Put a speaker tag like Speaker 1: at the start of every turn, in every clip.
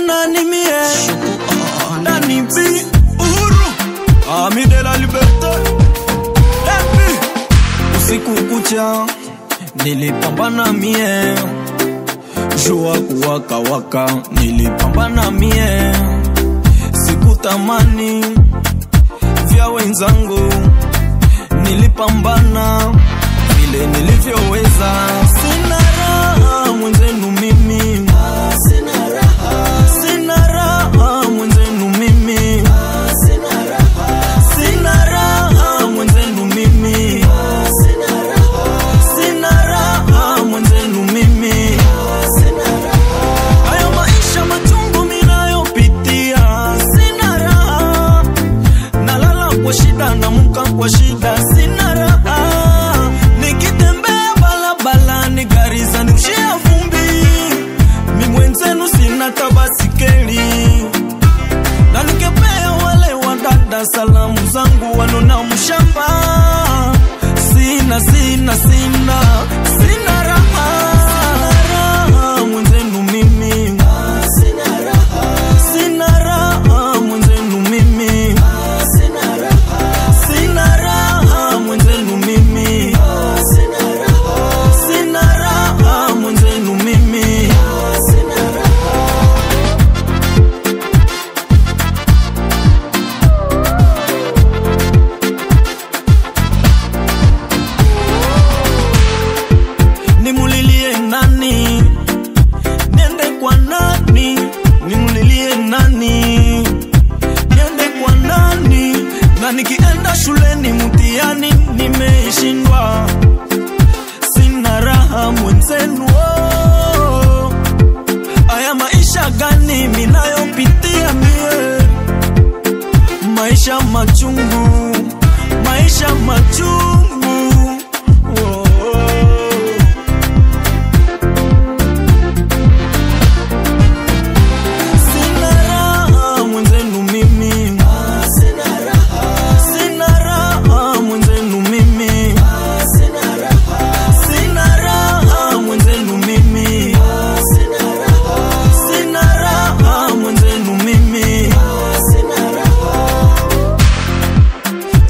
Speaker 1: nani mie Nani bi Uhuru Ami de la liberté Epi Usiku kucha nilipambana mie Jua kuwaka waka nilipambana mie Sikutamani vya wenzangu nilipambana vile nilivyoweza. Sina raha mwenzenu mimi, sina raha, sina raha mwenzenu mimi, sina raha, sina raha mwenzenu mimi, sina raha, sina raha mwenzenu mimi, sina raha. Haya maisha machungu ninayopitia, sina raha, nalala kwa shida na muka kwa shida, sina raha. Nikitembea balabala ni gari zanushia vumbi, mi mwenzenu sina tabasikeli, na nikepea wale wadada salamu zangu wanona mshamba. Sina sina sina sina raha, mwenzenu mimi, sina raha, sina raha mwenzenu mimi, sina raha, sina raha mwenzenu mimi, sina raha, sina raha mwenzenu mimi, sina raha. Nimulilie nani, niende kwa nani, nimulilie nani, niende kwa nani, na nikienda shuleni mtihani nimeshindwa, sina raha mwenzenu. Aya maisha gani minayopitia mie, maisha machungu, maisha machungu. Sina raha mwenzenu mimi, sina raha, sina raha mwenzenu mimi, sina raha, sina raha mwenzenu mimi, sina raha, sina raha mwenzenu mimi, sina raha.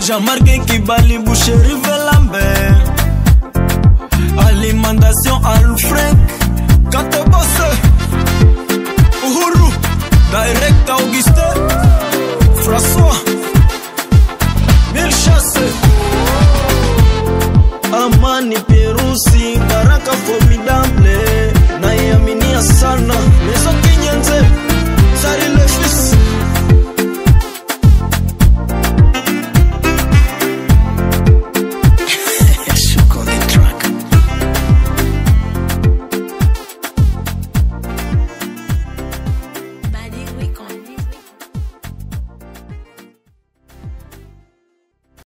Speaker 1: Jean-Marc Kibali Boucherie Velambe, alimentation Alfred